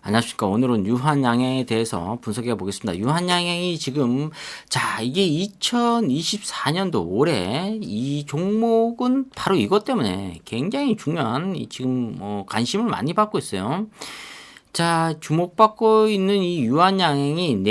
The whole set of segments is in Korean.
안녕하십니까. 오늘은 유한양행에 대해서 분석해 보겠습니다. 유한양행이 지금, 이게 2024년도 올해 이 종목은 바로 이것 때문에 굉장히 중요한 지금 관심을 많이 받고 있어요. 주목받고 있는 이 유한양행이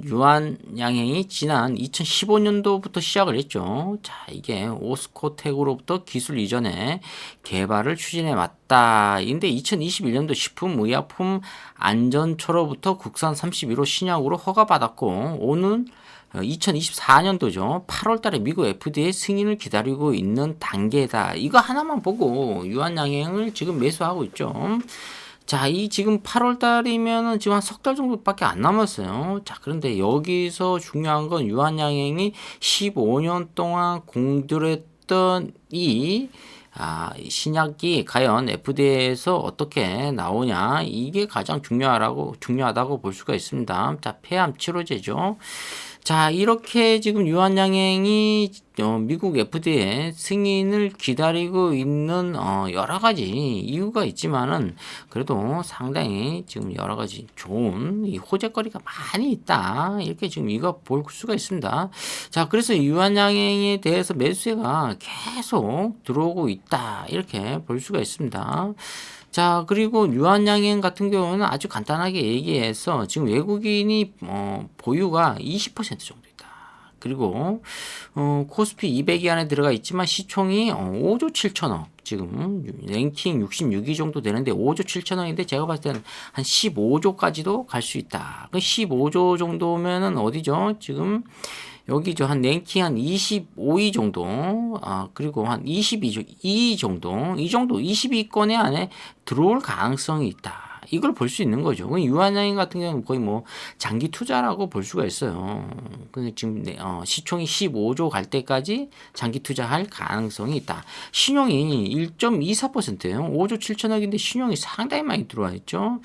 유한양행이 지난 2015년도부터 시작을 했죠. 이게 오스코텍으로부터 기술 이전에 개발을 추진해 왔다. 근데 2021년도 식품의약품 안전처로부터 국산 31호 신약으로 허가받았고, 오는 2024년도죠. 8월 달에 미국 FDA 승인을 기다리고 있는 단계다. 이거 하나만 보고 유한양행을 지금 매수하고 있죠. 이 지금 8월 달이면은 지금 한 석 달 정도밖에 안 남았어요. 그런데 여기서 중요한 건 유한양행이 15년 동안 공들였던 이 신약이 과연 FDA에서 어떻게 나오냐, 이게 가장 중요하다고 볼 수가 있습니다. 폐암 치료제죠. 이렇게 지금 유한양행이 미국 FDA 승인을 기다리고 있는 여러 가지 이유가 있지만은, 그래도 상당히 지금 여러 가지 좋은 이 호재거리가 많이 있다, 이렇게 지금 이거 볼 수가 있습니다. 그래서 유한양행에 대해서 매수세가 계속 들어오고 있다, 이렇게 볼 수가 있습니다. 그리고 유한양행 같은 경우는 아주 간단하게 얘기해서 지금 외국인이 보유가 20% 정도 있다. 그리고 코스피 200위 안에 들어가 있지만 시총이 5조 7천억, 지금 랭킹 66위 정도 되는데 5조 7천억인데 제가 봤을 때는 한 15조까지도 갈 수 있다. 15조 정도면은 어디죠? 지금 여기죠. 한 랭킹 한 25위 정도, 그리고 한 22조, 2위 정도, 이 정도 22위권에 안에 들어올 가능성이 있다. 이걸 볼 수 있는 거죠. 유한양행 같은 경우는 거의 장기 투자라고 볼 수가 있어요. 근데 지금 시총이 15조 갈 때까지 장기 투자할 가능성이 있다. 신용이 1.24%예요. 5조 7천억인데 신용이 상당히 많이 들어와 있죠.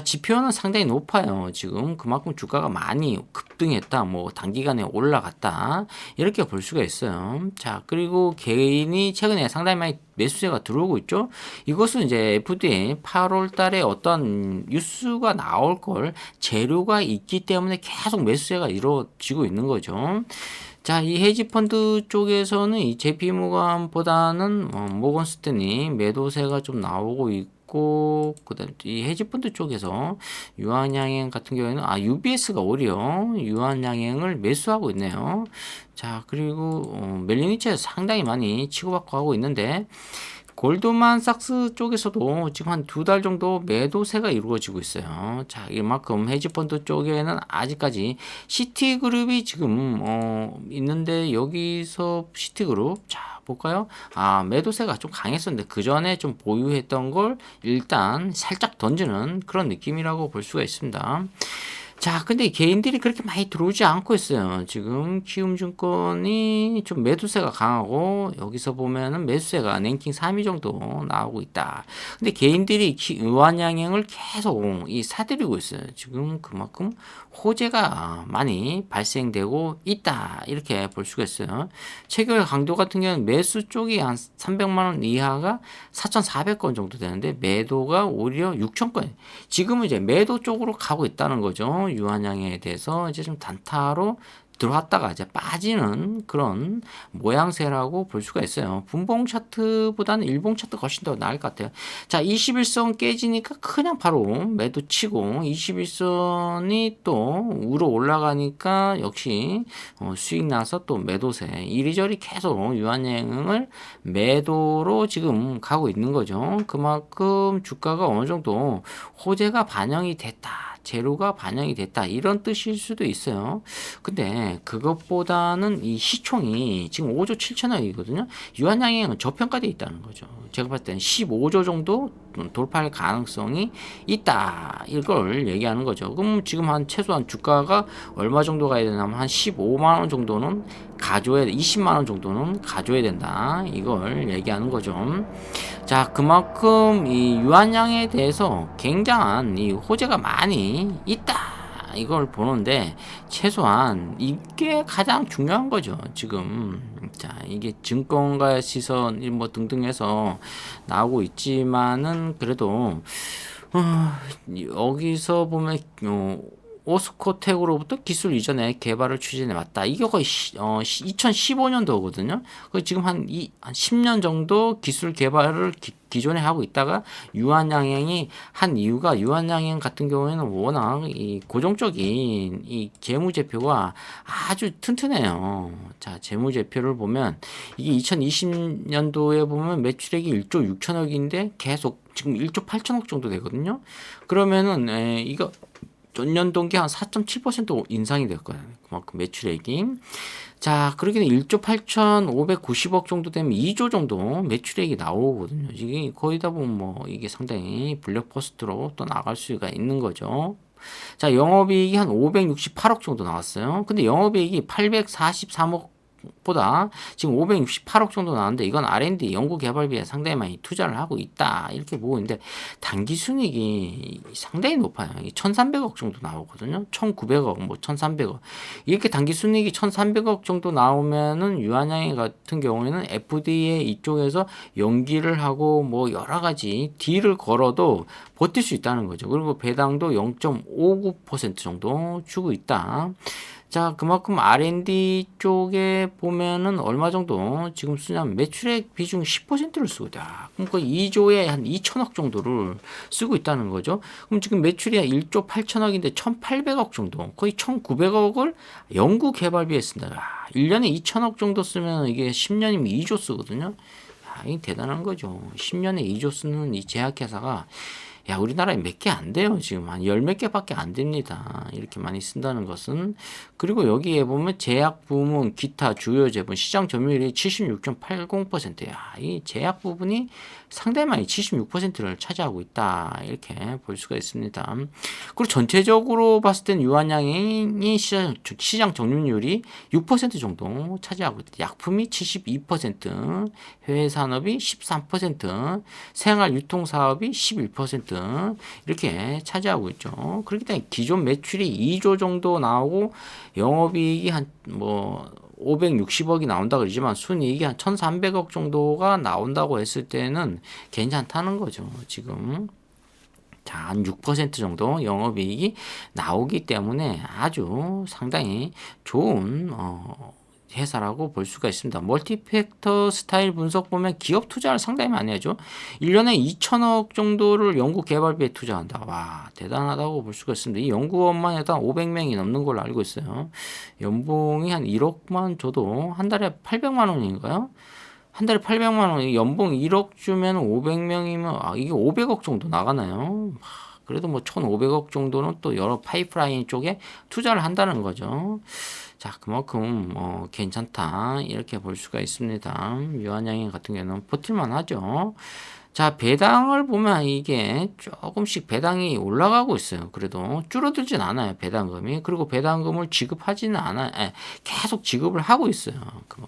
지표는 상당히 높아요. 지금 그만큼 주가가 많이 급등했다, 단기간에 올라갔다, 이렇게 볼 수가 있어요. 그리고 개인이 최근에 상당히 많이 매수세가 들어오고 있죠. 이것은 이제 FDA 8월 달에 어떤 뉴스가 나올 걸 재료가 있기 때문에 계속 매수세가 이루어지고 있는 거죠. 이 헤지펀드 쪽에서는 이 JP모건보다는 모건 스탠리 매도세가 좀 나오고 있고, 그다음 이 헤지펀드 쪽에서 유한양행 같은 경우에는 UBS가 오히려 유한양행을 매수하고 있네요. 그리고 멜리니체에서 상당히 많이 치고받고 하고 있는데, 골드만삭스 쪽에서도 지금 한 2달 정도 매도세가 이루어지고 있어요. 이만큼 헤지펀드 쪽에는 아직까지 시티그룹이 지금 있는데, 여기서 시티그룹 볼까요? 매도세가 좀 강했었는데 그 전에 좀 보유했던 걸 일단 살짝 던지는 그런 느낌이라고 볼 수가 있습니다. 근데 개인들이 그렇게 많이 들어오지 않고 있어요. 지금 키움증권이 좀 매도세가 강하고, 여기서 보면은 매수세가 랭킹 3위 정도 나오고 있다. 근데 개인들이 유한양행을 계속 사들이고 있어요. 지금 그만큼 호재가 많이 발생되고 있다, 이렇게 볼 수가 있어요. 체결 강도 같은 경우는 매수 쪽이 한 300만 원 이하가 4,400건 정도 되는데, 매도가 오히려 6,000건. 지금은 이제 매도 쪽으로 가고 있다는 거죠. 유한양행에 대해서 이제 좀 단타로 들어왔다가 이제 빠지는 그런 모양새라고 볼 수가 있어요. 분봉 차트보다는 일봉 차트 훨씬 더 나을 것 같아요. 21선 깨지니까 그냥 바로 매도 치고, 21선이 또 위로 올라가니까 역시 수익 나서 또 매도세, 이리저리 계속 유한양행을 매도로 지금 가고 있는 거죠. 그만큼 주가가 어느 정도 호재가 반영이 됐다, 재료가 반영이 됐다, 이런 뜻일 수도 있어요. 근데 그것보다는 이 시총이 지금 5조 7천억이거든요. 유한양행은 저평가되어 있다는 거죠. 제가 봤을 때는 15조 정도 돌파할 가능성이 있다, 이걸 얘기하는 거죠. 그럼 지금 최소한 주가가 얼마 정도 가야 되냐면 한 15만 원 정도는 가져야 돼, 20만 원 정도는 가져야 된다, 이걸 얘기하는 거죠. 그만큼 이 유한양에 대해서 굉장한 이 호재가 많이 있다, 이걸 보는데, 최소한 이게 가장 중요한 거죠. 지금 이게 증권가 시선 등등 해서 나오고 있지만은, 그래도 어, 여기서 보면 오스코텍으로부터 기술 이전에 개발을 추진해 왔다. 이게 거의 2015년도거든요. 지금 한 10년 정도 기술 개발을 기존에 하고 있다가 유한양행이 한 이유가, 유한양행 같은 경우에는 워낙 이 고정적인 이 재무제표가 아주 튼튼해요. 자, 재무제표를 보면 이게 2020년도에 보면 매출액이 1조 6천억인데 계속 지금 1조 8천억 정도 되거든요. 그러면은 이거 전년 동기 한 4.7% 인상이 됐거든요. 그만큼 매출액이. 자, 그러기는 1조 8,590억 정도 되면 2조 정도 매출액이 나오거든요. 이게 거의 다 보면 뭐 이게 상당히 블랙버스트로 또 나갈 수가 있는 거죠. 자, 영업이익이 한 568억 정도 나왔어요. 근데 영업이익이 843억 보다 지금 568억 정도 나왔는데, 이건 R&D 연구개발비에 상당히 많이 투자를 하고 있다 이렇게 보고 있는데, 단기순이익이 상당히 높아요. 1300억 정도 나오거든요. 1900억 뭐 1300억 이렇게 단기순이익이 1300억 정도 나오면은 유한양행 같은 경우에는 FDA 이쪽에서 연기를 하고 뭐 여러가지 딜을 걸어도 버틸 수 있다는 거죠. 그리고 배당도 0.59% 정도 주고 있다. 자, 그만큼 R&D 쪽에 보면은 얼마 정도 지금 쓰냐면 매출액 비중 10%를 쓰고 있다. 그럼 거의 2조에 한 2천억 정도를 쓰고 있다는 거죠. 그럼 지금 매출이 1조 8천억인데 1,800억 정도, 거의 1,900억을 연구 개발비에 쓴다. 1년에 2천억 정도 쓰면 이게 10년이면 2조 쓰거든요. 이게 대단한 거죠. 10년에 2조 쓰는 이 제약회사가 야, 우리나라에 몇 개 안 돼요. 지금 한 열 몇 개밖에 안 됩니다. 이렇게 많이 쓴다는 것은. 그리고 여기에 보면 제약 부문, 기타 주요 제품 시장 점유율이 76.80%야. 이 제약 부분이 상당히 많이 76%를 차지하고 있다. 이렇게 볼 수가 있습니다. 그리고 전체적으로 봤을 때는 유한양행이 시장 점유율이 6% 정도 차지하고 있다. 약품이 72%, 해외 산업이 13%, 생활 유통 사업이 11% 이렇게 차지하고 있죠. 그렇기 때문에 기존 매출이 2조 정도 나오고 영업이익이 한 뭐 560억이 나온다 그러지만 순이익이 한 1,300억 정도가 나온다고 했을 때는 괜찮다는 거죠. 지금 자, 한 6% 정도 영업이익이 나오기 때문에 아주 상당히 좋은 회사라고 볼 수가 있습니다. 멀티팩터 스타일 분석 보면 기업 투자를 상당히 많이 하죠. 1년에 2천억 정도를 연구 개발비에 투자한다. 와, 대단하다고 볼 수가 있습니다. 이 연구원만 해도 한 500명이 넘는 걸로 알고 있어요. 연봉이 한 1억만 줘도 한 달에 800만 원인가요? 한 달에 800만 원, 연봉 1억 주면 500명이면 이게 500억 정도 나가나요? 그래도 뭐 1,500억 정도는 또 여러 파이프라인 쪽에 투자를 한다는 거죠. 자, 그만큼 괜찮다 이렇게 볼 수가 있습니다. 유한양행 같은 경우는 버틸만 하죠. 자, 배당을 보면 이게 조금씩 배당이 올라가고 있어요. 그래도 줄어들진 않아요, 배당금이. 그리고 배당금을 지급하지는 않아요. 계속 지급을 하고 있어요.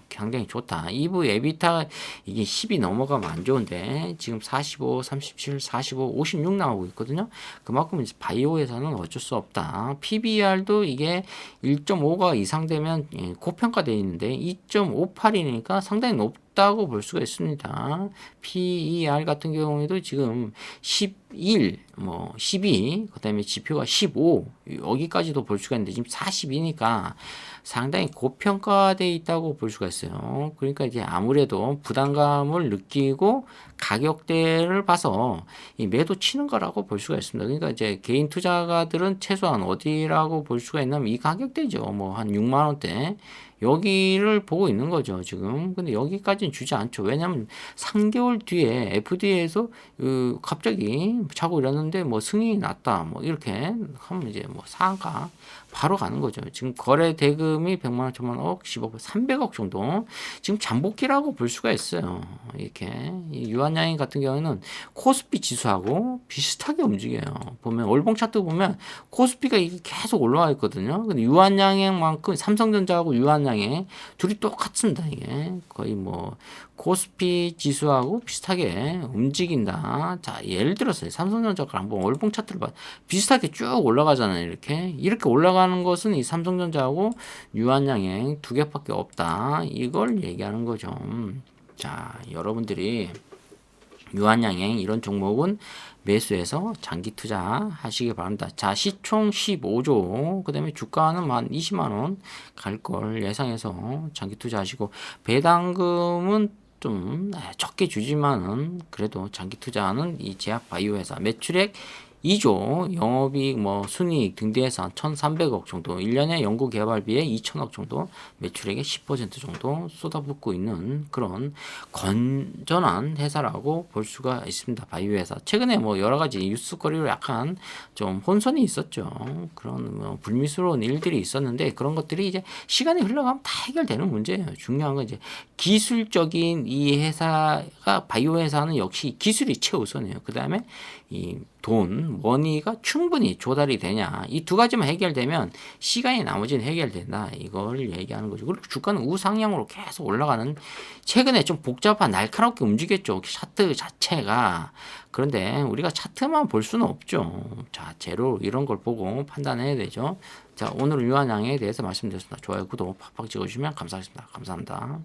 굉장히 좋다. 2부 에비타 이게 10이 넘어가면 안 좋은데 지금 45, 37, 45, 56 나오고 있거든요. 그만큼 이제 바이오 회사는 어쩔 수 없다. PBR도 이게 1.5가 이상 되면 고평가되어 있는데 2.58이니까 상당히 높다고 볼 수가 있습니다. PER 같은 경우에도 지금 11, 뭐 12, 그다음에 지표가 15 여기까지도 볼 수가 있는데 지금 42니까 상당히 고평가되어 있다고 볼 수가 있어요. 그러니까 이제 아무래도 부담감을 느끼고 가격대를 봐서 이 매도 치는 거라고 볼 수가 있습니다. 그러니까 이제 개인 투자가들은 최소한 어디라고 볼 수가 있냐면 이 가격대죠. 뭐 한 6만 원대 여기를 보고 있는 거죠, 지금. 근데 여기까지는 주지 않죠. 왜냐면 3개월 뒤에 FDA에서 갑자기 자고 일어났는데 뭐 승인이 났다. 뭐 이렇게 하면 이제 뭐 상한가 바로 가는 거죠. 지금 거래 대금이 100만 원, 1000만 원, 10억, 300억 정도 지금 잠복기라고 볼 수가 있어요. 이렇게 유한양행 같은 경우는 코스피 지수하고 비슷하게 움직여요. 보면 월봉 차트 보면 코스피가 이게 계속 올라와 있거든요. 근데 유한양행만큼 삼성전자하고 유한양행 둘이 똑같습니다. 이게 거의 뭐 코스피 지수하고 비슷하게 움직인다. 자, 예를 들어서 삼성전자가 한번 월봉 차트를 봐. 비슷하게 쭉 올라가잖아요. 이렇게 올라가는 것은 이 삼성전자하고 유한양행 두 개밖에 없다. 이걸 얘기하는 거죠. 자, 여러분들이 유한양행 이런 종목은 매수해서 장기 투자하시기 바랍니다. 자, 시총 15조, 그 다음에 주가는 한 20만 원 갈 걸 예상해서 장기 투자하시고, 배당금은 좀 적게 주지만은 그래도 장기 투자하는 이 제약 바이오 회사 매출액 2조, 영업이익, 순이익 등대해서 1,300억 정도, 1년에 연구 개발비에 2천억 정도, 매출액의 10% 정도 쏟아붓고 있는 그런 건전한 회사라고 볼 수가 있습니다. 바이오 회사. 최근에 여러 가지 뉴스거리로 약간 좀 혼선이 있었죠. 그런 불미스러운 일들이 있었는데 그런 것들이 이제 시간이 흘러가면 다 해결되는 문제예요. 중요한 건 이제 기술적인 이 회사가 바이오 회사는 역시 기술이 최우선이에요. 그 다음에 이 돈, 머니가 충분히 조달이 되냐. 이 두 가지만 해결되면 시간이 나머지는 해결된다. 이걸 얘기하는 거죠. 그리고 주가는 우상향으로 계속 올라가는, 최근에 좀 복잡한 날카롭게 움직였죠. 차트 자체가. 그런데 우리가 차트만 볼 수는 없죠. 자, 재료 이런 걸 보고 판단해야 되죠. 자, 오늘 유한양에 대해서 말씀드렸습니다. 좋아요, 구독 팍팍 찍어주시면 감사하겠습니다. 감사합니다.